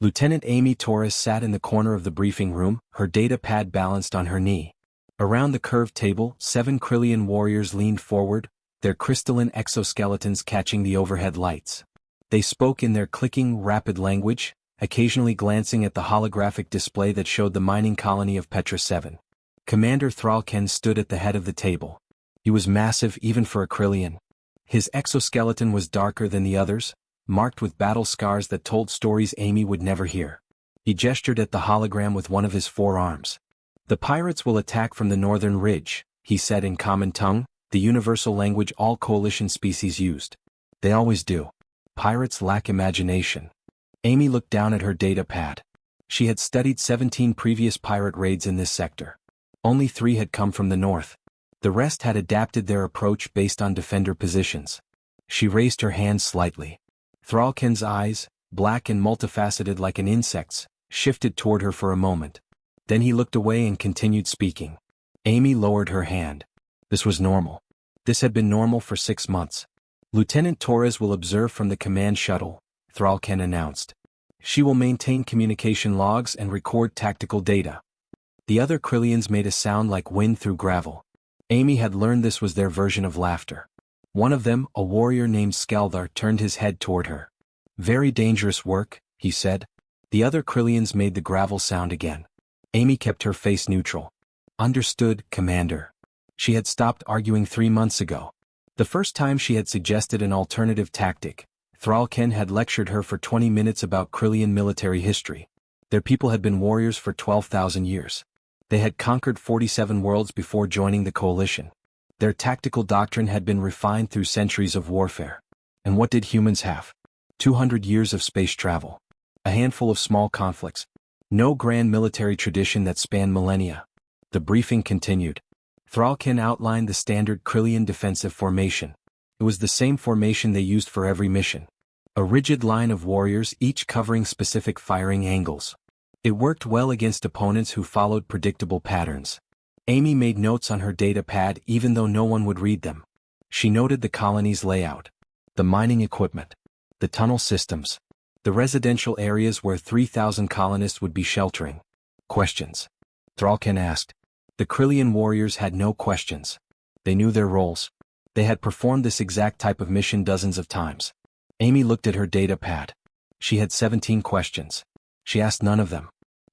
Lieutenant Amy Torres sat in the corner of the briefing room, her data pad balanced on her knee. Around the curved table, 7 Krillian warriors leaned forward, their crystalline exoskeletons catching the overhead lights. They spoke in their clicking, rapid language, occasionally glancing at the holographic display that showed the mining colony of Petra 7. Commander Thralken stood at the head of the table. He was massive even for a Krillian. His exoskeleton was darker than the others, marked with battle scars that told stories Amy would never hear. He gestured at the hologram with one of his 4 arms. "The pirates will attack from the northern ridge," he said in common tongue, the universal language all coalition species used. "They always do. Pirates lack imagination." Amy looked down at her data pad. She had studied 17 previous pirate raids in this sector. Only 3 had come from the north. The rest had adapted their approach based on defender positions. She raised her hand slightly. Thralken's eyes, black and multifaceted like an insect's, shifted toward her for a moment. Then he looked away and continued speaking. Amy lowered her hand. This was normal. This had been normal for 6 months. "Lieutenant Torres will observe from the command shuttle," Thralken announced. "She will maintain communication logs and record tactical data." The other Krillians made a sound like wind through gravel. Amy had learned this was their version of laughter. One of them, a warrior named Skeldar, turned his head toward her. "Very dangerous work," he said. The other Krillians made the gravel sound again. Amy kept her face neutral. "Understood, Commander." She had stopped arguing 3 months ago. The first time she had suggested an alternative tactic, Thralken had lectured her for 20 minutes about Krillian military history. Their people had been warriors for 12,000 years. They had conquered 47 worlds before joining the coalition. Their tactical doctrine had been refined through centuries of warfare. And what did humans have? 200 years of space travel. A handful of small conflicts. No grand military tradition that spanned millennia. The briefing continued. Thralken outlined the standard Krillian defensive formation. It was the same formation they used for every mission. A rigid line of warriors, each covering specific firing angles. It worked well against opponents who followed predictable patterns. Amy made notes on her data pad even though no one would read them. She noted the colony's layout, the mining equipment, the tunnel systems, the residential areas where 3,000 colonists would be sheltering. "Questions?" Thralken asked. The Krillian warriors had no questions. They knew their roles. They had performed this exact type of mission dozens of times. Amy looked at her data pad. She had 17 questions. She asked none of them.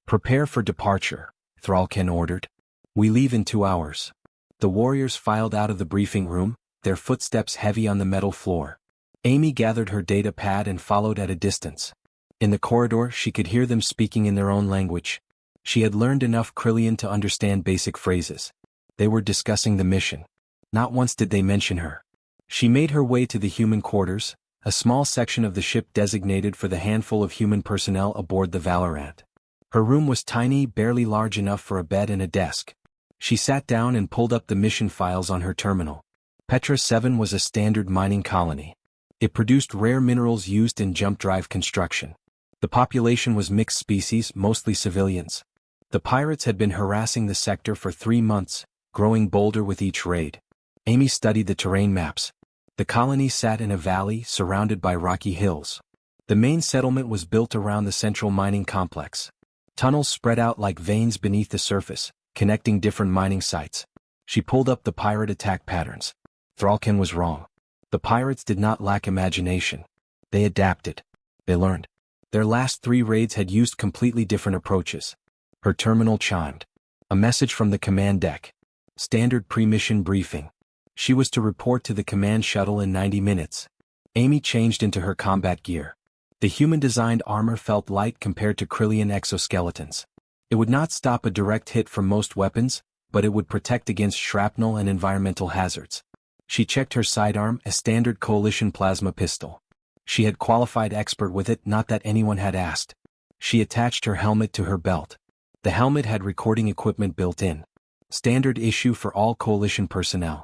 "Prepare for departure," Thralken ordered. "We leave in 2 hours." The warriors filed out of the briefing room, their footsteps heavy on the metal floor. Amy gathered her data pad and followed at a distance. In the corridor, she could hear them speaking in their own language. She had learned enough Krillian to understand basic phrases. They were discussing the mission. Not once did they mention her. She made her way to the human quarters, a small section of the ship designated for the handful of human personnel aboard the Valorant. Her room was tiny, barely large enough for a bed and a desk. She sat down and pulled up the mission files on her terminal. Petra 7 was a standard mining colony. It produced rare minerals used in jump drive construction. The population was mixed species, mostly civilians. The pirates had been harassing the sector for 3 months, growing bolder with each raid. Amy studied the terrain maps. The colony sat in a valley surrounded by rocky hills. The main settlement was built around the central mining complex. Tunnels spread out like veins beneath the surface, connecting different mining sites. She pulled up the pirate attack patterns. Thralken was wrong. The pirates did not lack imagination. They adapted. They learned. Their last 3 raids had used completely different approaches. Her terminal chimed. A message from the command deck. Standard pre-mission briefing. She was to report to the command shuttle in 90 minutes. Amy changed into her combat gear. The human-designed armor felt light compared to Krillian exoskeletons. It would not stop a direct hit from most weapons, but it would protect against shrapnel and environmental hazards. She checked her sidearm, a standard coalition plasma pistol. She had qualified expert with it, not that anyone had asked. She attached her helmet to her belt. The helmet had recording equipment built in. Standard issue for all coalition personnel.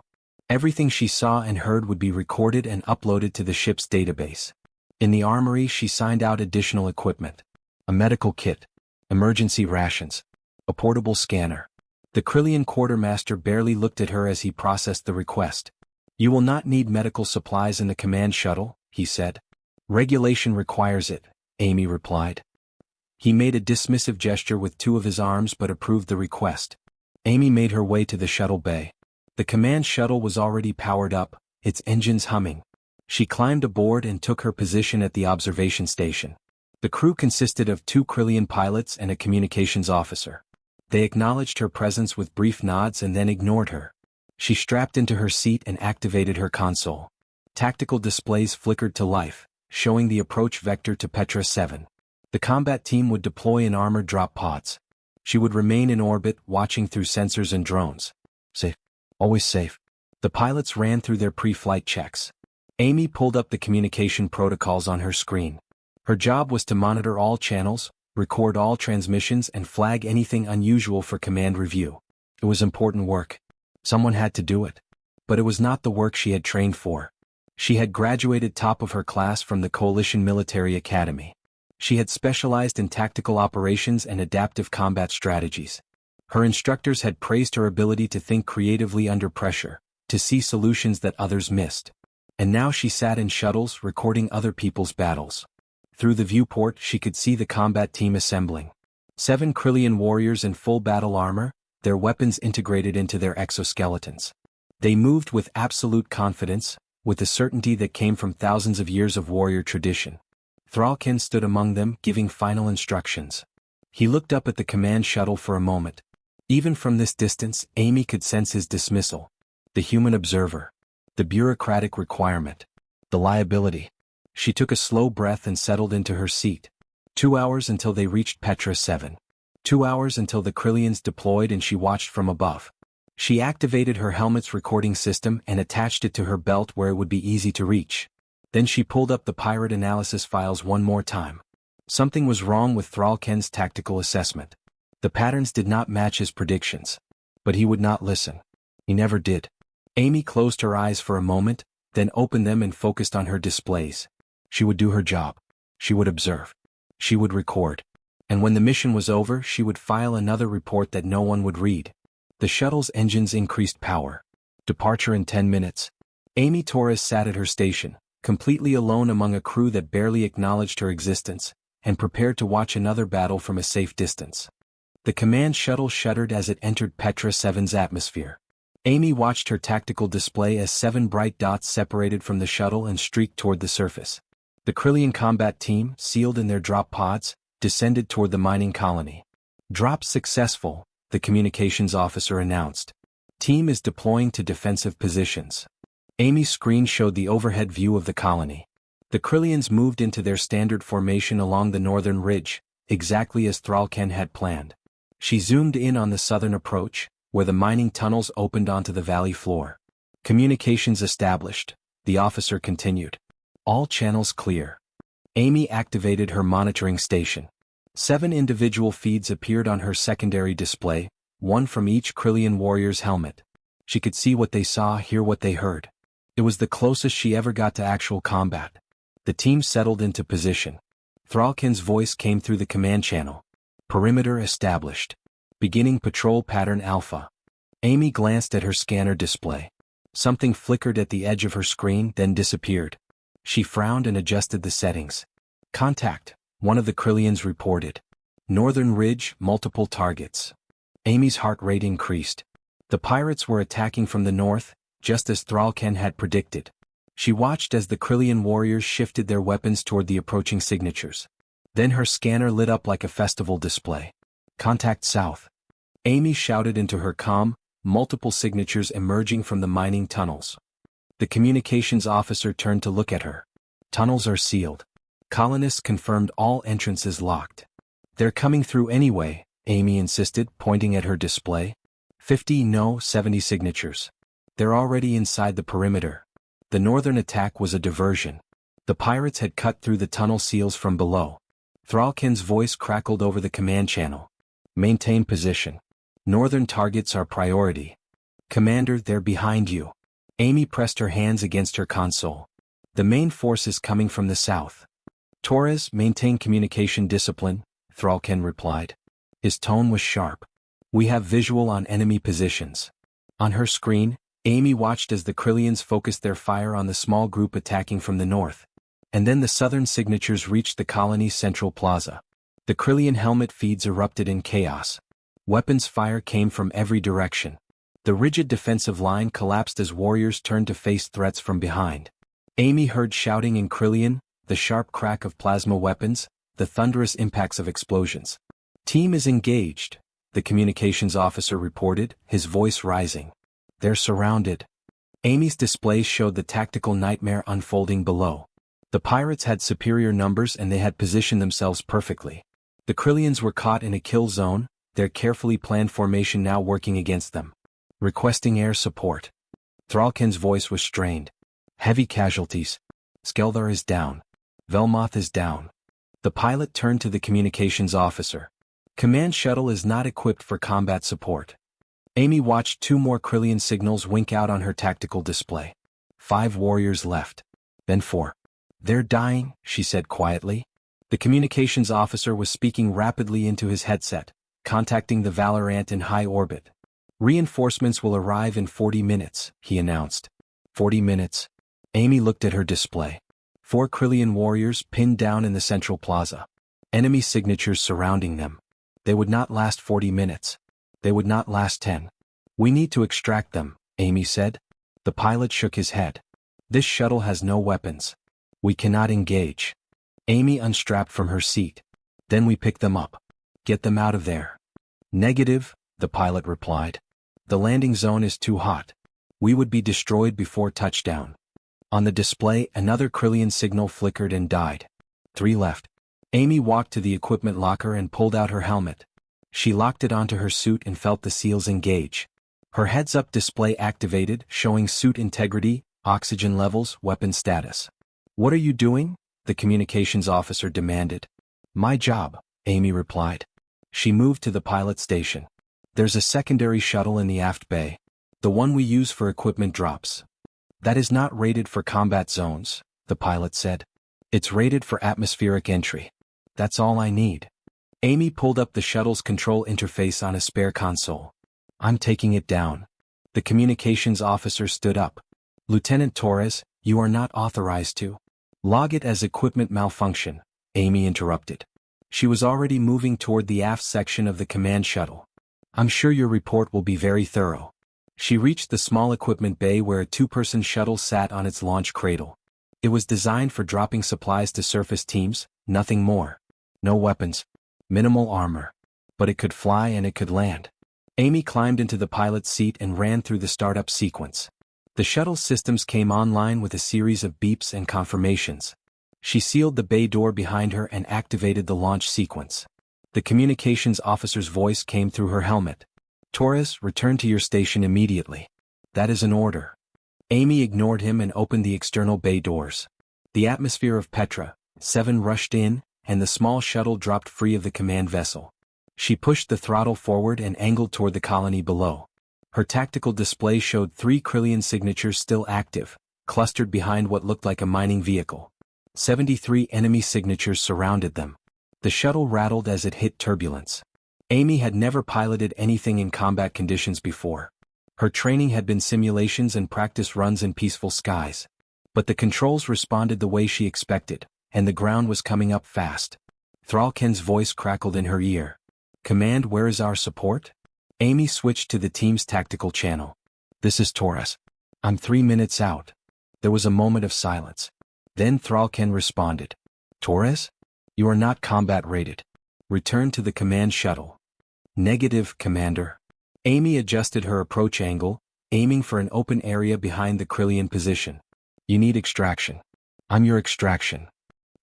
Everything she saw and heard would be recorded and uploaded to the ship's database. In the armory, she signed out additional equipment. A medical kit. Emergency rations. A portable scanner. The Krillian quartermaster barely looked at her as he processed the request. "You will not need medical supplies in the command shuttle," he said. "Regulation requires it," Amy replied. He made a dismissive gesture with two of his arms but approved the request. Amy made her way to the shuttle bay. The command shuttle was already powered up, its engines humming. She climbed aboard and took her position at the observation station. The crew consisted of 2 Krillian pilots and a communications officer. They acknowledged her presence with brief nods and then ignored her. She strapped into her seat and activated her console. Tactical displays flickered to life, showing the approach vector to Petra 7. The combat team would deploy in armored drop pods. She would remain in orbit, watching through sensors and drones. Safe. Always safe. The pilots ran through their pre-flight checks. Amy pulled up the communication protocols on her screen. Her job was to monitor all channels, record all transmissions and flag anything unusual for command review. It was important work. Someone had to do it. But it was not the work she had trained for. She had graduated top of her class from the Coalition Military Academy. She had specialized in tactical operations and adaptive combat strategies. Her instructors had praised her ability to think creatively under pressure, to see solutions that others missed. And now she sat in shuttles recording other people's battles. Through the viewport she could see the combat team assembling. 7 Krillian warriors in full battle armor, their weapons integrated into their exoskeletons. They moved with absolute confidence, with the certainty that came from thousands of years of warrior tradition. Thrallken stood among them, giving final instructions. He looked up at the command shuttle for a moment. Even from this distance, Amy could sense his dismissal. The human observer. The bureaucratic requirement. The liability. She took a slow breath and settled into her seat. 2 hours until they reached Petra 7. 2 hours until the Krillians deployed and she watched from above. She activated her helmet's recording system and attached it to her belt where it would be easy to reach. Then she pulled up the pirate analysis files one more time. Something was wrong with Thrallken's tactical assessment. The patterns did not match his predictions. But he would not listen. He never did. Amy closed her eyes for a moment, then opened them and focused on her displays. She would do her job. She would observe. She would record. And when the mission was over, she would file another report that no one would read. The shuttle's engines increased power. Departure in 10 minutes. Amy Torres sat at her station, completely alone among a crew that barely acknowledged her existence, and prepared to watch another battle from a safe distance. The command shuttle shuddered as it entered Petra 7's atmosphere. Amy watched her tactical display as 7 bright dots separated from the shuttle and streaked toward the surface. The Krillian combat team, sealed in their drop pods, descended toward the mining colony. Drop successful, the communications officer announced. Team is deploying to defensive positions. Amy's screen showed the overhead view of the colony. The Krillians moved into their standard formation along the northern ridge, exactly as Thrallken had planned. She zoomed in on the southern approach, where the mining tunnels opened onto the valley floor. Communications established, the officer continued. All channels clear. Amy activated her monitoring station. 7 individual feeds appeared on her secondary display, one from each Krillian warrior's helmet. She could see what they saw, hear what they heard. It was the closest she ever got to actual combat. The team settled into position. Thrallken's voice came through the command channel. Perimeter established. Beginning patrol pattern Alpha. Amy glanced at her scanner display. Something flickered at the edge of her screen, then disappeared. She frowned and adjusted the settings. Contact, one of the Krillians reported. Northern Ridge, multiple targets. Amy's heart rate increased. The pirates were attacking from the north, just as Thrallken had predicted. She watched as the Krillian warriors shifted their weapons toward the approaching signatures. Then her scanner lit up like a festival display. Contact south. Amy shouted into her comm, multiple signatures emerging from the mining tunnels. The communications officer turned to look at her. Tunnels are sealed. Colonists confirmed all entrances locked. They're coming through anyway, Amy insisted, pointing at her display. 50 no, 70 signatures. They're already inside the perimeter. The northern attack was a diversion. The pirates had cut through the tunnel seals from below. Thrallken's voice crackled over the command channel. Maintain position. Northern targets are priority. Commander, they're behind you. Amy pressed her hands against her console. The main force is coming from the south. Torres, maintain communication discipline, Thrallken replied. His tone was sharp. We have visual on enemy positions. On her screen, Amy watched as the Krillians focused their fire on the small group attacking from the north. And then the southern signatures reached the colony's central plaza. The Krillian helmet feeds erupted in chaos. Weapons fire came from every direction. The rigid defensive line collapsed as warriors turned to face threats from behind. Amy heard shouting in Krillian, the sharp crack of plasma weapons, the thunderous impacts of explosions. "Team is engaged," the communications officer reported, his voice rising. "They're surrounded." Amy's display showed the tactical nightmare unfolding below. The pirates had superior numbers and they had positioned themselves perfectly. The Krillians were caught in a kill zone, their carefully planned formation now working against them. "Requesting air support." Thralken's voice was strained. "Heavy casualties. Skeldar is down. Velmoth is down." The pilot turned to the communications officer. "Command shuttle is not equipped for combat support." Amy watched 2 more Krillian signals wink out on her tactical display. 5 warriors left. Then 4. "They're dying," she said quietly. The communications officer was speaking rapidly into his headset, contacting the Valorant in high orbit. "Reinforcements will arrive in 40 minutes, he announced. 40 minutes. Amy looked at her display. 4 Krillian warriors pinned down in the central plaza. Enemy signatures surrounding them. They would not last 40 minutes. They would not last 10. "We need to extract them," Amy said. The pilot shook his head. "This shuttle has no weapons. We cannot engage." Amy unstrapped from her seat. "Then we pick them up. Get them out of there." "Negative," the pilot replied. "The landing zone is too hot. We would be destroyed before touchdown." On the display, another Krillian signal flickered and died. 3 left. Amy walked to the equipment locker and pulled out her helmet. She locked it onto her suit and felt the seals engage. Her heads-up display activated, showing suit integrity, oxygen levels, weapon status. "What are you doing?" the communications officer demanded. "My job," Amy replied. She moved to the pilot station. "There's a secondary shuttle in the aft bay. The one we use for equipment drops." "That is not rated for combat zones," the pilot said. "It's rated for atmospheric entry. That's all I need." Amy pulled up the shuttle's control interface on a spare console. "I'm taking it down." The communications officer stood up. "Lieutenant Torres, you are not authorized to log it as equipment malfunction," Amy interrupted. She was already moving toward the aft section of the command shuttle. "I'm sure your report will be very thorough." She reached the small equipment bay where a 2-person shuttle sat on its launch cradle. It was designed for dropping supplies to surface teams, nothing more. No weapons. Minimal armor. But it could fly and it could land. Amy climbed into the pilot's seat and ran through the startup sequence. The shuttle's systems came online with a series of beeps and confirmations. She sealed the bay door behind her and activated the launch sequence. The communications officer's voice came through her helmet. "Torres, return to your station immediately. That is an order." Amy ignored him and opened the external bay doors. The atmosphere of Petra, 7 rushed in, and the small shuttle dropped free of the command vessel. She pushed the throttle forward and angled toward the colony below. Her tactical display showed 3 Krillian signatures still active, clustered behind what looked like a mining vehicle. 73 enemy signatures surrounded them. The shuttle rattled as it hit turbulence. Amy had never piloted anything in combat conditions before. Her training had been simulations and practice runs in peaceful skies. But the controls responded the way she expected, and the ground was coming up fast. Thralken's voice crackled in her ear. "Command, where is our support?" Amy switched to the team's tactical channel. "This is Torres. I'm 3 minutes out." There was a moment of silence. Then Thralken responded. "Torres? You are not combat rated. Return to the command shuttle." "Negative, Commander." Amy adjusted her approach angle, aiming for an open area behind the Krillian position. "You need extraction." "I'm your extraction."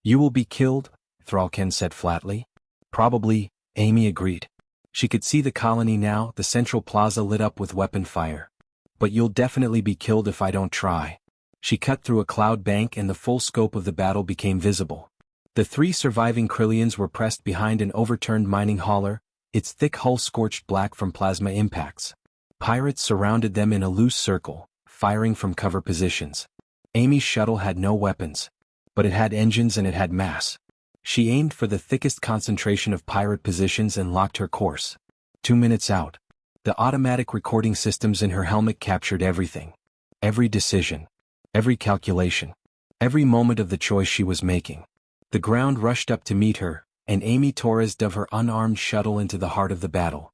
"You will be killed," Thralken said flatly. "Probably," Amy agreed. She could see the colony now, the central plaza lit up with weapon fire. "But you'll definitely be killed if I don't try." She cut through a cloud bank and the full scope of the battle became visible. The 3 surviving Krillians were pressed behind an overturned mining hauler, its thick hull scorched black from plasma impacts. Pirates surrounded them in a loose circle, firing from cover positions. Amy's shuttle had no weapons. But it had engines and it had mass. She aimed for the thickest concentration of pirate positions and locked her course. 2 minutes out. The automatic recording systems in her helmet captured everything. Every decision. Every calculation. Every moment of the choice she was making. The ground rushed up to meet her, and Amy Torres dove her unarmed shuttle into the heart of the battle.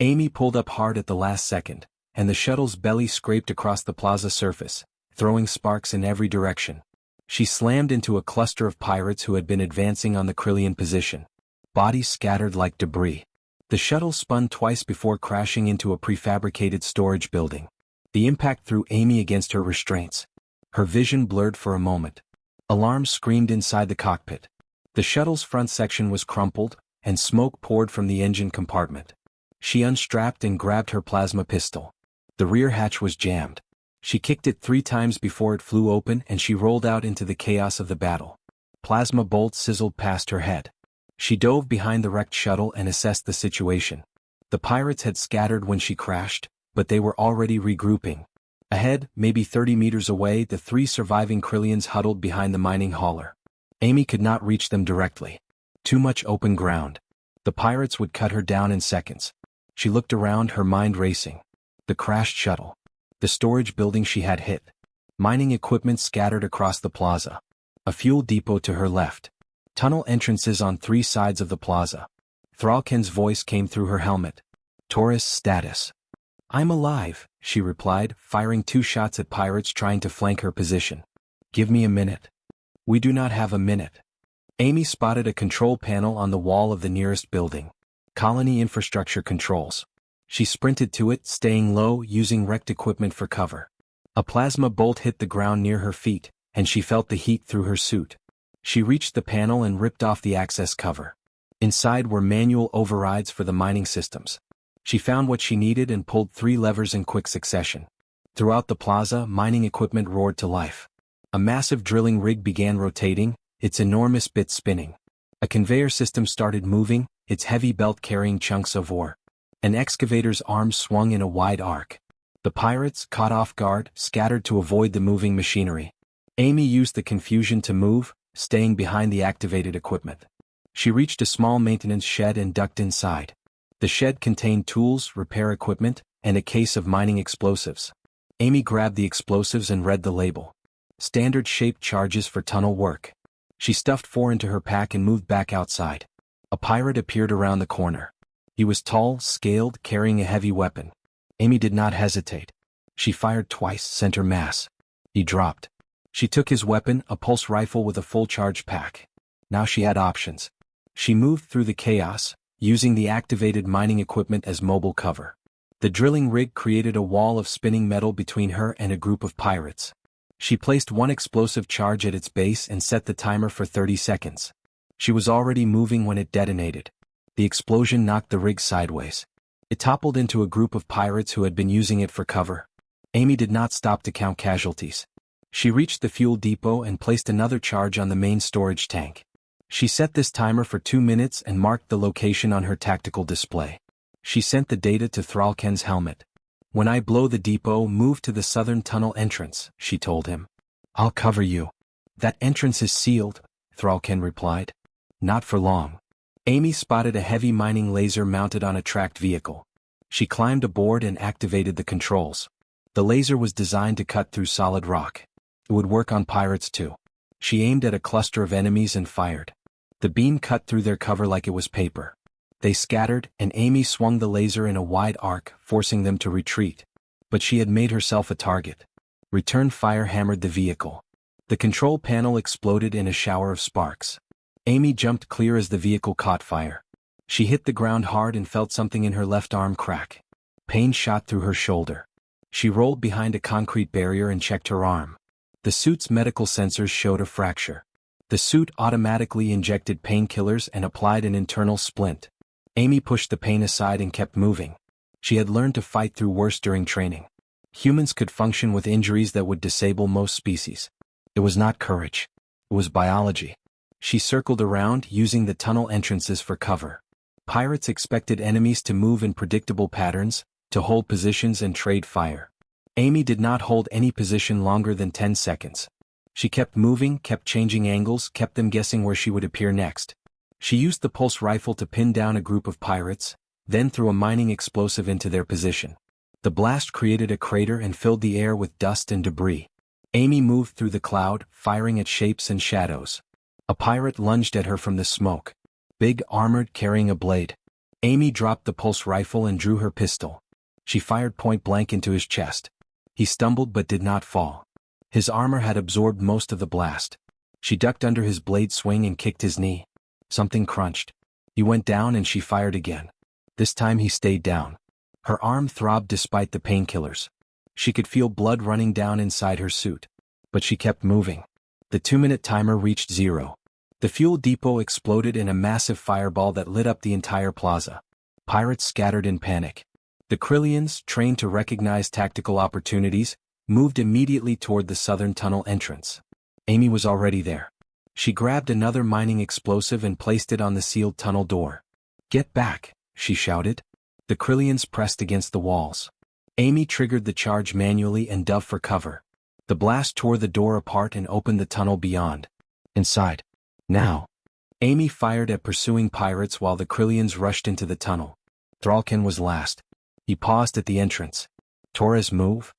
Amy pulled up hard at the last second, and the shuttle's belly scraped across the plaza surface, throwing sparks in every direction. She slammed into a cluster of pirates who had been advancing on the Krillian position. Bodies scattered like debris. The shuttle spun twice before crashing into a prefabricated storage building. The impact threw Amy against her restraints. Her vision blurred for a moment. Alarms screamed inside the cockpit. The shuttle's front section was crumpled, and smoke poured from the engine compartment. She unstrapped and grabbed her plasma pistol. The rear hatch was jammed. She kicked it 3 times before it flew open, and she rolled out into the chaos of the battle. Plasma bolts sizzled past her head. She dove behind the wrecked shuttle and assessed the situation. The pirates had scattered when she crashed, but they were already regrouping. Ahead, maybe 30 meters away, the 3 surviving Krillians huddled behind the mining hauler. Amy could not reach them directly. Too much open ground. The pirates would cut her down in seconds. She looked around, her mind racing. The crashed shuttle. The storage building she had hit. Mining equipment scattered across the plaza. A fuel depot to her left. Tunnel entrances on 3 sides of the plaza. Thralken's voice came through her helmet. Torres status. I'm alive, she replied, firing 2 shots at pirates trying to flank her position. Give me a minute. We do not have a minute. Amy spotted a control panel on the wall of the nearest building. Colony infrastructure controls. She sprinted to it, staying low, using wrecked equipment for cover. A plasma bolt hit the ground near her feet, and she felt the heat through her suit. She reached the panel and ripped off the access cover. Inside were manual overrides for the mining systems. She found what she needed and pulled 3 levers in quick succession. Throughout the plaza, mining equipment roared to life. A massive drilling rig began rotating, its enormous bits spinning. A conveyor system started moving, its heavy belt carrying chunks of ore. An excavator's arms swung in a wide arc. The pirates, caught off guard, scattered to avoid the moving machinery. Amy used the confusion to move, staying behind the activated equipment. She reached a small maintenance shed and ducked inside. The shed contained tools, repair equipment, and a case of mining explosives. Amy grabbed the explosives and read the label. Standard-shaped charges for tunnel work. She stuffed 4 into her pack and moved back outside. A pirate appeared around the corner. He was tall, scaled, carrying a heavy weapon. Amy did not hesitate. She fired twice, center mass. He dropped. She took his weapon, a pulse rifle with a full-charge pack. Now she had options. She moved through the chaos, using the activated mining equipment as mobile cover. The drilling rig created a wall of spinning metal between her and a group of pirates. She placed 1 explosive charge at its base and set the timer for 30 seconds. She was already moving when it detonated. The explosion knocked the rig sideways. It toppled into a group of pirates who had been using it for cover. Amy did not stop to count casualties. She reached the fuel depot and placed another charge on the main storage tank. She set this timer for 2 minutes and marked the location on her tactical display. She sent the data to Thralken's helmet. When I blow the depot, move to the southern tunnel entrance, she told him. I'll cover you. That entrance is sealed, Thralken replied. Not for long. Amy spotted a heavy mining laser mounted on a tracked vehicle. She climbed aboard and activated the controls. The laser was designed to cut through solid rock. It would work on pirates too. She aimed at a cluster of enemies and fired. The beam cut through their cover like it was paper. They scattered, and Amy swung the laser in a wide arc, forcing them to retreat. But she had made herself a target. Return fire hammered the vehicle. The control panel exploded in a shower of sparks. Amy jumped clear as the vehicle caught fire. She hit the ground hard and felt something in her left arm crack. Pain shot through her shoulder. She rolled behind a concrete barrier and checked her arm. The suit's medical sensors showed a fracture. The suit automatically injected painkillers and applied an internal splint. Amy pushed the pain aside and kept moving. She had learned to fight through worse during training. Humans could function with injuries that would disable most species. It was not courage. It was biology. She circled around, using the tunnel entrances for cover. Pirates expected enemies to move in predictable patterns, to hold positions and trade fire. Amy did not hold any position longer than 10 seconds. She kept moving, kept changing angles, kept them guessing where she would appear next. She used the pulse rifle to pin down a group of pirates, then threw a mining explosive into their position. The blast created a crater and filled the air with dust and debris. Amy moved through the cloud, firing at shapes and shadows. A pirate lunged at her from the smoke. Big, armored, carrying a blade. Amy dropped the pulse rifle and drew her pistol. She fired point blank into his chest. He stumbled but did not fall. His armor had absorbed most of the blast. She ducked under his blade swing and kicked his knee. Something crunched. He went down and she fired again. This time he stayed down. Her arm throbbed despite the painkillers. She could feel blood running down inside her suit. But she kept moving. The 2-minute timer reached 0. The fuel depot exploded in a massive fireball that lit up the entire plaza. Pirates scattered in panic. The Krillians, trained to recognize tactical opportunities, moved immediately toward the southern tunnel entrance. Amy was already there. She grabbed another mining explosive and placed it on the sealed tunnel door. "Get back," she shouted. The Krillians pressed against the walls. Amy triggered the charge manually and dove for cover. The blast tore the door apart and opened the tunnel beyond. Inside. Now. Amy fired at pursuing pirates while the Krillians rushed into the tunnel. Thralken was last. He paused at the entrance. "Torres, move."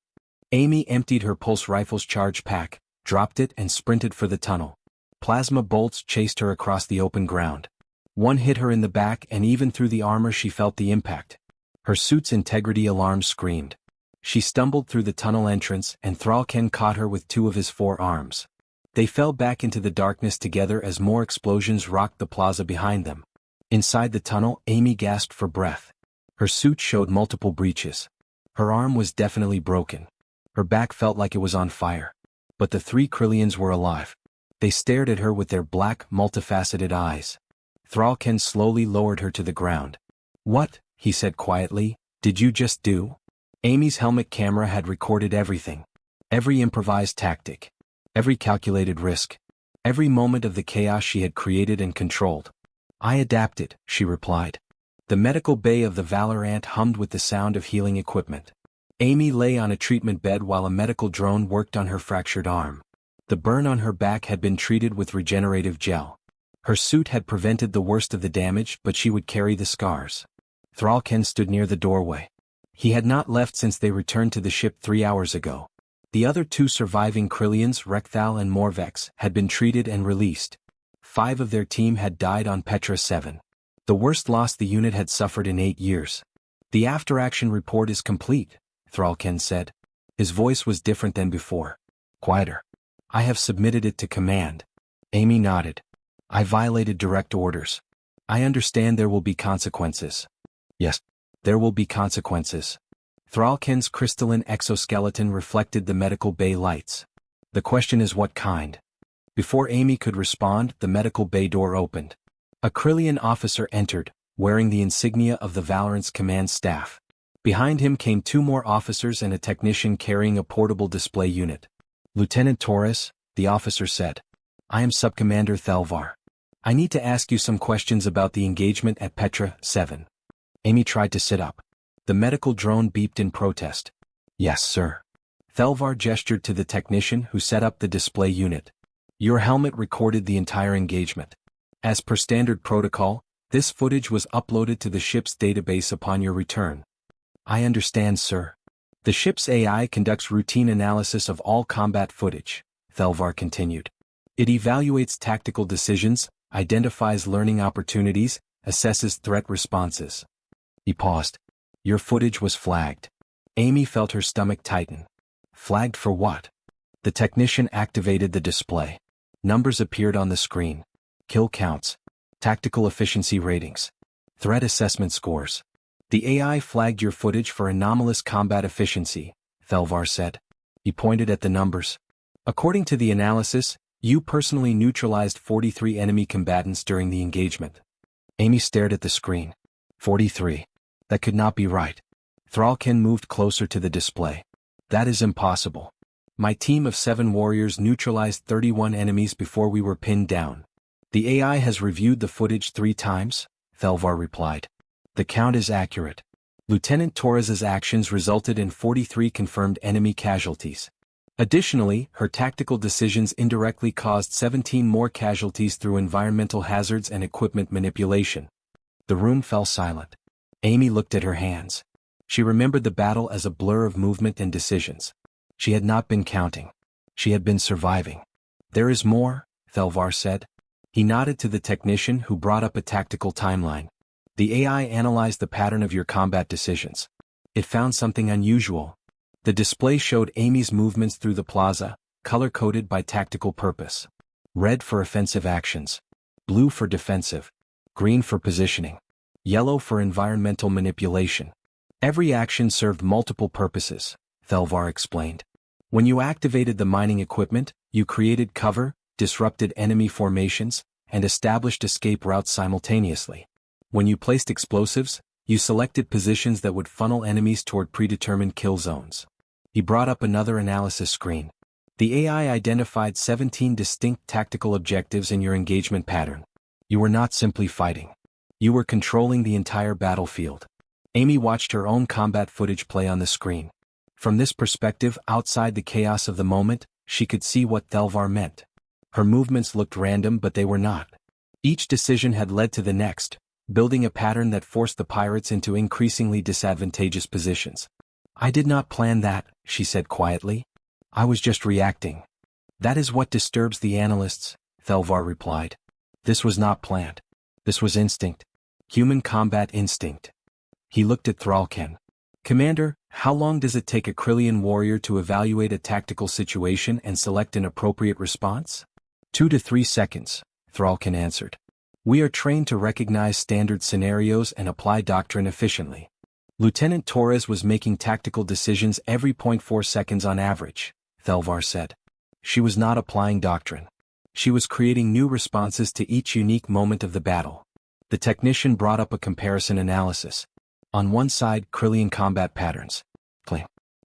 Amy emptied her pulse rifle's charge pack, dropped it and sprinted for the tunnel. Plasma bolts chased her across the open ground. One hit her in the back and even through the armor she felt the impact. Her suit's integrity alarm screamed. She stumbled through the tunnel entrance and Thralken caught her with 2 of his 4 arms. They fell back into the darkness together as more explosions rocked the plaza behind them. Inside the tunnel, Amy gasped for breath. Her suit showed multiple breaches. Her arm was definitely broken. Her back felt like it was on fire. But the 3 Krillians were alive. They stared at her with their black, multifaceted eyes. Thralken slowly lowered her to the ground. "What?" he said quietly. "Did you just do?" Amy's helmet camera had recorded everything. Every improvised tactic. Every calculated risk. Every moment of the chaos she had created and controlled. "I adapted," she replied. The medical bay of the Valorant hummed with the sound of healing equipment. Amy lay on a treatment bed while a medical drone worked on her fractured arm. The burn on her back had been treated with regenerative gel. Her suit had prevented the worst of the damage, but she would carry the scars. Thralken stood near the doorway. He had not left since they returned to the ship 3 hours ago. The other 2 surviving Krillians, Rekthal and Morvex, had been treated and released. 5 of their team had died on Petra 7. The worst loss the unit had suffered in 8 years. "The after-action report is complete," Thralken said. His voice was different than before. Quieter. "I have submitted it to command." Amy nodded. "I violated direct orders. I understand there will be consequences." "Yes, there will be consequences." Thralken's crystalline exoskeleton reflected the medical bay lights. "The question is what kind?" Before Amy could respond, the medical bay door opened. A Krillian officer entered, wearing the insignia of the Valorant's command staff. Behind him came 2 more officers and a technician carrying a portable display unit. "Lieutenant Torres," the officer said. "I am Subcommander Thelvar. I need to ask you some questions about the engagement at Petra 7. Amy tried to sit up. The medical drone beeped in protest. "Yes, sir." Thelvar gestured to the technician who set up the display unit. "Your helmet recorded the entire engagement. As per standard protocol, this footage was uploaded to the ship's database upon your return." "I understand, sir." "The ship's AI conducts routine analysis of all combat footage," Thelvar continued. "It evaluates tactical decisions, identifies learning opportunities, assesses threat responses." He paused. "Your footage was flagged." Amy felt her stomach tighten. "Flagged for what?" The technician activated the display. Numbers appeared on the screen. Kill counts. Tactical efficiency ratings. Threat assessment scores. "The AI flagged your footage for anomalous combat efficiency," Thelvar said. He pointed at the numbers. "According to the analysis, you personally neutralized 43 enemy combatants during the engagement." Amy stared at the screen. 43. That could not be right. Thralken moved closer to the display. "That is impossible. My team of 7 warriors neutralized 31 enemies before we were pinned down." "The AI has reviewed the footage 3 times, Thelvar replied. "The count is accurate. Lieutenant Torres's actions resulted in 43 confirmed enemy casualties. Additionally, her tactical decisions indirectly caused 17 more casualties through environmental hazards and equipment manipulation." The room fell silent. Amy looked at her hands. She remembered the battle as a blur of movement and decisions. She had not been counting. She had been surviving. "There is more," Thelvar said. He nodded to the technician who brought up a tactical timeline. The AI analyzed the pattern of your combat decisions. It found something unusual. The display showed Amy's movements through the plaza, color-coded by tactical purpose. Red for offensive actions. Blue for defensive. Green for positioning. Yellow for environmental manipulation. Every action served multiple purposes, Thelvar explained. When you activated the mining equipment, you created cover, disrupted enemy formations, and established escape routes simultaneously. When you placed explosives, you selected positions that would funnel enemies toward predetermined kill zones. He brought up another analysis screen. The AI identified 17 distinct tactical objectives in your engagement pattern. You were not simply fighting. You were controlling the entire battlefield. Amy watched her own combat footage play on the screen. From this perspective, outside the chaos of the moment, she could see what Thelvar meant. Her movements looked random, but they were not. Each decision had led to the next, building a pattern that forced the pirates into increasingly disadvantageous positions. I did not plan that, she said quietly. I was just reacting. That is what disturbs the analysts, Thelvar replied. This was not planned. This was instinct. Human combat instinct. He looked at Thralken. Commander, how long does it take a Krillian warrior to evaluate a tactical situation and select an appropriate response? 2 to 3 seconds, Thralken answered. We are trained to recognize standard scenarios and apply doctrine efficiently. Lieutenant Torres was making tactical decisions every 0.4 seconds on average, Thelvar said. She was not applying doctrine. She was creating new responses to each unique moment of the battle. The technician brought up a comparison analysis. On one side, Krillian combat patterns.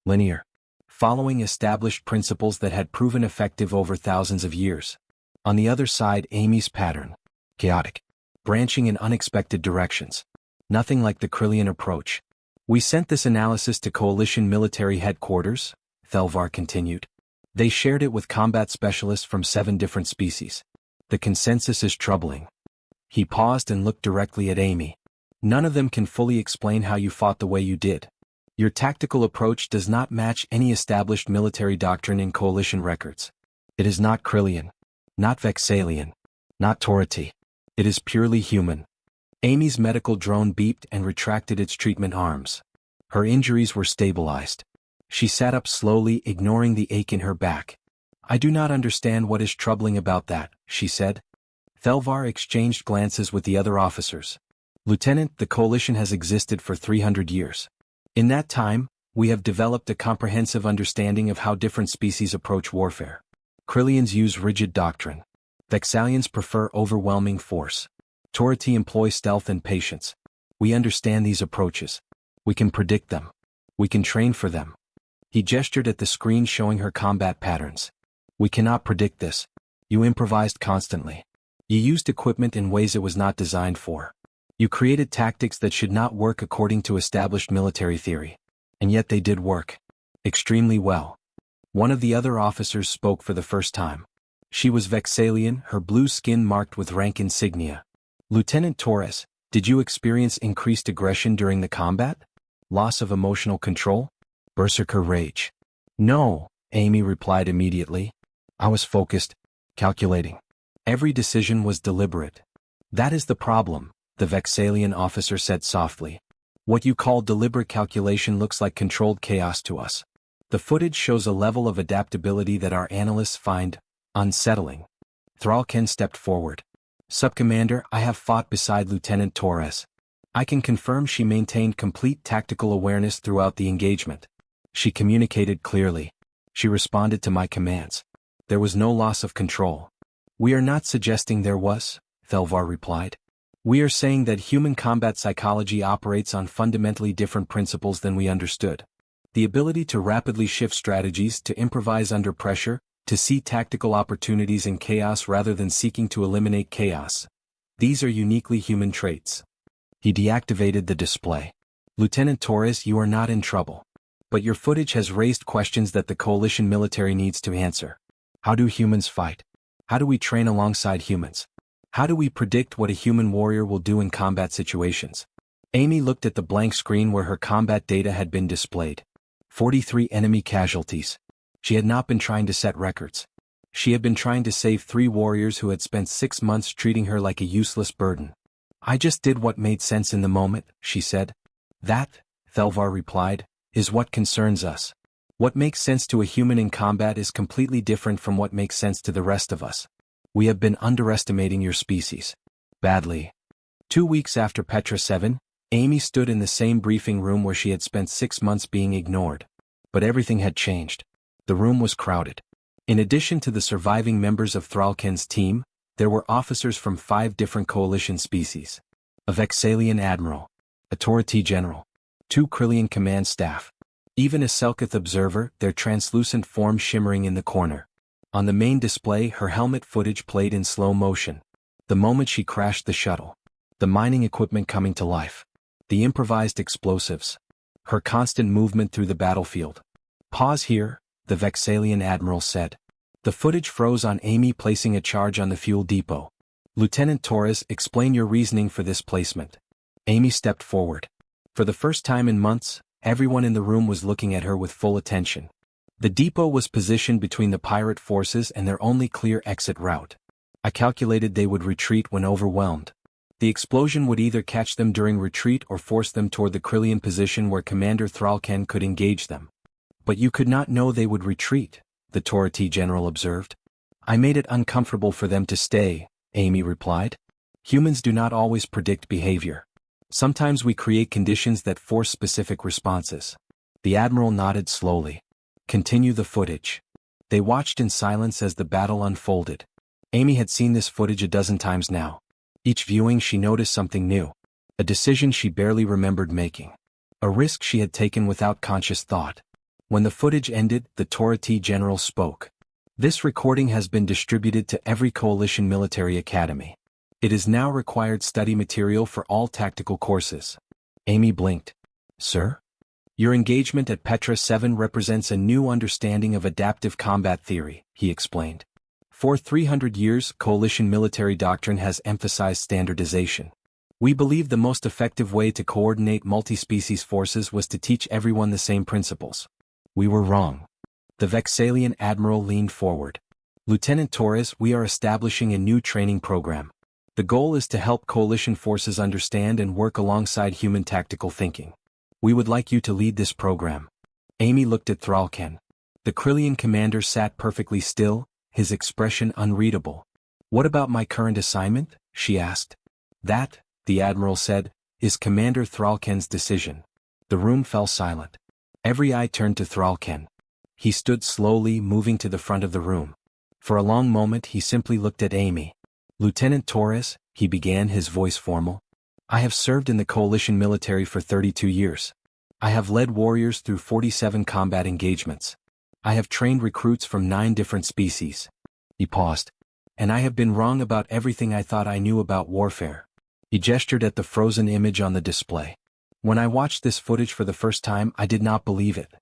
Linear. Following established principles that had proven effective over thousands of years. On the other side, Amy's pattern. Chaotic. Branching in unexpected directions. Nothing like the Krillian approach. We sent this analysis to Coalition military headquarters, Thelvar continued. They shared it with combat specialists from 7 different species. The consensus is troubling. He paused and looked directly at Amy. None of them can fully explain how you fought the way you did. Your tactical approach does not match any established military doctrine in Coalition records. It is not Krillian. Not Vexalian. Not Torati. It is purely human. Amy's medical drone beeped and retracted its treatment arms. Her injuries were stabilized. She sat up slowly, ignoring the ache in her back. I do not understand what is troubling about that, she said. Thelvar exchanged glances with the other officers. Lieutenant, the Coalition has existed for 300 years. In that time, we have developed a comprehensive understanding of how different species approach warfare. Krillians use rigid doctrine. Vexalians prefer overwhelming force. Torati employ stealth and patience. We understand these approaches. We can predict them. We can train for them. He gestured at the screen showing her combat patterns. We cannot predict this. You improvised constantly. You used equipment in ways it was not designed for. You created tactics that should not work according to established military theory. And yet they did work. Extremely well. One of the other officers spoke for the first time. She was Vexalian, her blue skin marked with rank insignia. Lieutenant Torres, did you experience increased aggression during the combat? Loss of emotional control? Berserker rage? No, Amy replied immediately. I was focused, calculating. Every decision was deliberate. That is the problem, the Vexalian officer said softly. What you call deliberate calculation looks like controlled chaos to us. The footage shows a level of adaptability that our analysts find unsettling. Thralken stepped forward. Subcommander, I have fought beside Lieutenant Torres. I can confirm she maintained complete tactical awareness throughout the engagement. She communicated clearly. She responded to my commands. There was no loss of control. We are not suggesting there was, Thelvar replied. We are saying that human combat psychology operates on fundamentally different principles than we understood. The ability to rapidly shift strategies, to improvise under pressure, to see tactical opportunities in chaos rather than seeking to eliminate chaos. These are uniquely human traits. He deactivated the display. Lieutenant Torres, you are not in trouble. But your footage has raised questions that the Coalition military needs to answer. How do humans fight? How do we train alongside humans? How do we predict what a human warrior will do in combat situations? Amy looked at the blank screen where her combat data had been displayed. 43 enemy casualties. She had not been trying to set records. She had been trying to save 3 warriors who had spent 6 months treating her like a useless burden. I just did what made sense in the moment, she said. That, Thelvar replied, is what concerns us. What makes sense to a human in combat is completely different from what makes sense to the rest of us. We have been underestimating your species. Badly. 2 weeks after Petra 7, Amy stood in the same briefing room where she had spent 6 months being ignored. But everything had changed. The room was crowded. In addition to the surviving members of Thralken's team, there were officers from 5 different coalition species. A Vexalian admiral, a Torati general, 2 Krillian command staff, even a Selkith observer, their translucent form shimmering in the corner. On the main display, her helmet footage played in slow motion. The moment she crashed the shuttle. The mining equipment coming to life. The improvised explosives. Her constant movement through the battlefield. Pause here, the Vexalian admiral said. The footage froze on Amy placing a charge on the fuel depot. Lieutenant Torres, explain your reasoning for this placement. Amy stepped forward. For the first time in months, everyone in the room was looking at her with full attention. The depot was positioned between the pirate forces and their only clear exit route. I calculated they would retreat when overwhelmed. The explosion would either catch them during retreat or force them toward the Krillian position where Commander Thralken could engage them. But you could not know they would retreat, the Torati general observed. I made it uncomfortable for them to stay, Amy replied. Humans do not always predict behavior. Sometimes we create conditions that force specific responses. The admiral nodded slowly. Continue the footage. They watched in silence as the battle unfolded. Amy had seen this footage a dozen times now. Each viewing she noticed something new. A decision she barely remembered making. A risk she had taken without conscious thought. When the footage ended, the Torati general spoke. This recording has been distributed to every coalition military academy. It is now required study material for all tactical courses. Amy blinked. Sir? Your engagement at Petra 7 represents a new understanding of adaptive combat theory, he explained. For 300 years, coalition military doctrine has emphasized standardization. We believe the most effective way to coordinate multi-species forces was to teach everyone the same principles. We were wrong. The Vexalian admiral leaned forward. Lieutenant Torres, we are establishing a new training program. The goal is to help coalition forces understand and work alongside human tactical thinking. We would like you to lead this program. Amy looked at Thralken. The Krillian commander sat perfectly still, his expression unreadable. What about my current assignment? She asked. That, the admiral said, is Commander Thralken's decision. The room fell silent. Every eye turned to Thralken. He stood slowly, moving to the front of the room. For a long moment he simply looked at Amy. Lieutenant Torres, he began, his voice formal. I have served in the coalition military for 32 years. I have led warriors through 47 combat engagements. I have trained recruits from 9 different species. He paused. And I have been wrong about everything I thought I knew about warfare. He gestured at the frozen image on the display. When I watched this footage for the first time, I did not believe it.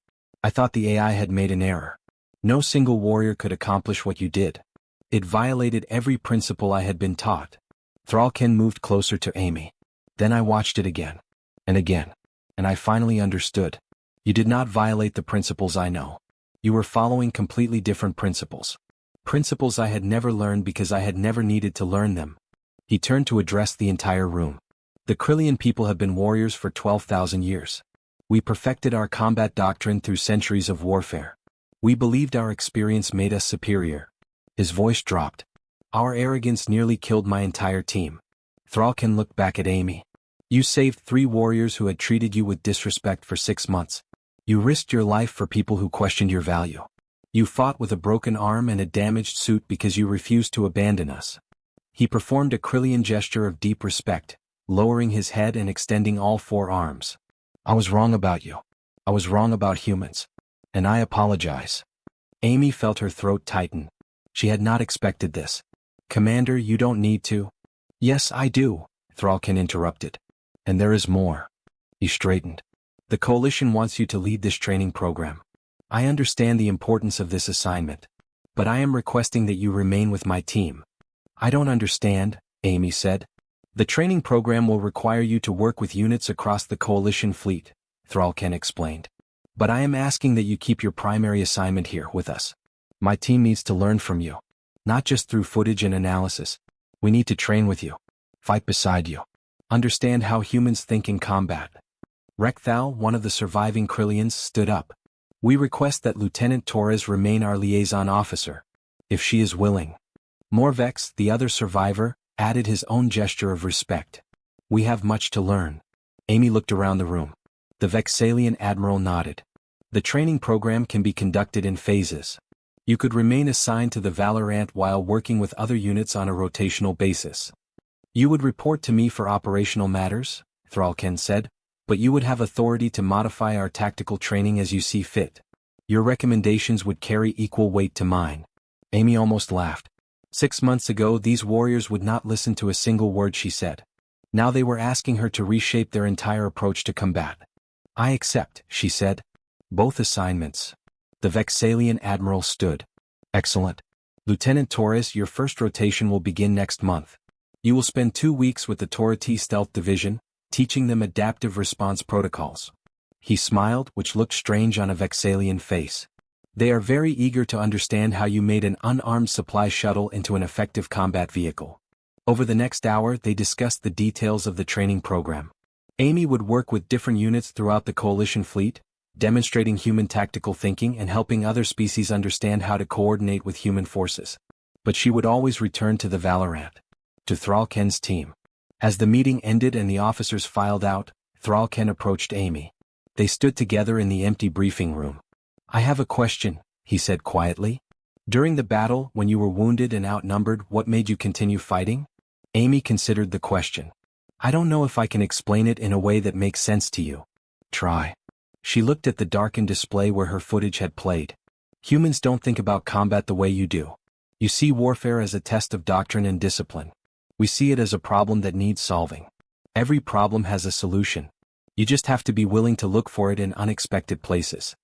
I thought the AI had made an error. No single warrior could accomplish what you did. It violated every principle I had been taught. Thralken moved closer to Amy. Then I watched it again. And again. And I finally understood. You did not violate the principles I know. You were following completely different principles. Principles I had never learned because I had never needed to learn them. He turned to address the entire room. The Krillian people have been warriors for 12,000 years. We perfected our combat doctrine through centuries of warfare. We believed our experience made us superior. His voice dropped. Our arrogance nearly killed my entire team. Thralken looked back at Amy. You saved 3 warriors who had treated you with disrespect for 6 months. You risked your life for people who questioned your value. You fought with a broken arm and a damaged suit because you refused to abandon us. He performed a Krillian gesture of deep respect, lowering his head and extending all 4 arms. I was wrong about you. I was wrong about humans. And I apologize. Amy felt her throat tighten. She had not expected this. Commander, you don't need to. Yes, I do, Thralken interrupted. And there is more. He straightened. The coalition wants you to lead this training program. I understand the importance of this assignment. But I am requesting that you remain with my team. I don't understand, Amy said. The training program will require you to work with units across the coalition fleet, Thralken explained. But I am asking that you keep your primary assignment here with us. My team needs to learn from you. Not just through footage and analysis. We need to train with you. Fight beside you. Understand how humans think in combat. Rekthal, one of the surviving Krillians, stood up. We request that Lieutenant Torres remain our liaison officer. If she is willing. Morvex, the other survivor, added his own gesture of respect. We have much to learn. Amy looked around the room. The Vexalian admiral nodded. The training program can be conducted in phases. You could remain assigned to the Valorant while working with other units on a rotational basis. You would report to me for operational matters, Thralken said, but you would have authority to modify our tactical training as you see fit. Your recommendations would carry equal weight to mine. Amy almost laughed. 6 months ago these warriors would not listen to a single word she said. Now they were asking her to reshape their entire approach to combat. I accept, she said. Both assignments. The Vexalian admiral stood. Excellent. Lieutenant Torres, your first rotation will begin next month. You will spend 2 weeks with the Torati Stealth Division, teaching them adaptive response protocols. He smiled, which looked strange on a Vexalian face. They are very eager to understand how you made an unarmed supply shuttle into an effective combat vehicle. Over the next hour they discussed the details of the training program. Amy would work with different units throughout the Coalition fleet, demonstrating human tactical thinking and helping other species understand how to coordinate with human forces. But she would always return to the Valorant. To Thralken's team. As the meeting ended and the officers filed out, Thralken approached Amy. They stood together in the empty briefing room. I have a question, he said quietly. During the battle, when you were wounded and outnumbered, what made you continue fighting? Amy considered the question. I don't know if I can explain it in a way that makes sense to you. Try. She looked at the darkened display where her footage had played. Humans don't think about combat the way you do. You see warfare as a test of doctrine and discipline. We see it as a problem that needs solving. Every problem has a solution. You just have to be willing to look for it in unexpected places.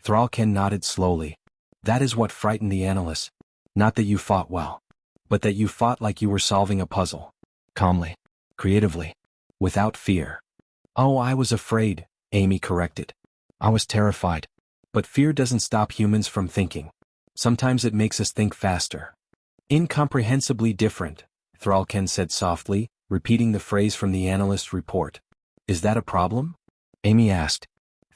Thralken nodded slowly. That is what frightened the analysts. Not that you fought well. But that you fought like you were solving a puzzle. Calmly. Creatively. Without fear. Oh, I was afraid, Amy corrected. I was terrified. But fear doesn't stop humans from thinking. Sometimes it makes us think faster. Incomprehensibly different, Thralken said softly, repeating the phrase from the analyst's report. Is that a problem? Amy asked.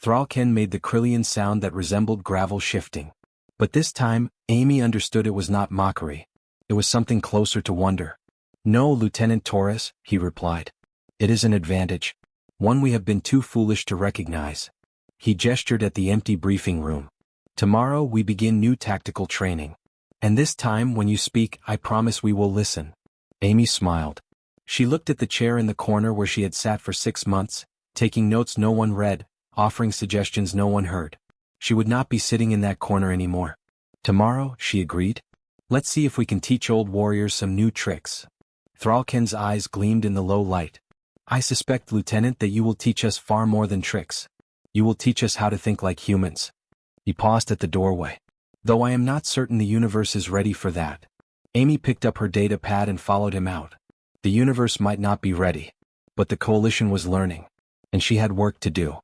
Thralken made the Krillian sound that resembled gravel shifting. But this time, Amy understood it was not mockery. It was something closer to wonder. No, Lieutenant Torres, he replied. It is an advantage. One we have been too foolish to recognize. He gestured at the empty briefing room. Tomorrow we begin new tactical training. And this time when you speak, I promise we will listen. Amy smiled. She looked at the chair in the corner where she had sat for 6 months, taking notes no one read, offering suggestions no one heard. She would not be sitting in that corner anymore. Tomorrow, she agreed. Let's see if we can teach old warriors some new tricks. Thralken's eyes gleamed in the low light. I suspect, Lieutenant, that you will teach us far more than tricks. You will teach us how to think like humans. He paused at the doorway. Though I am not certain the universe is ready for that. Amy picked up her data pad and followed him out. The universe might not be ready. But the Coalition was learning. And she had work to do.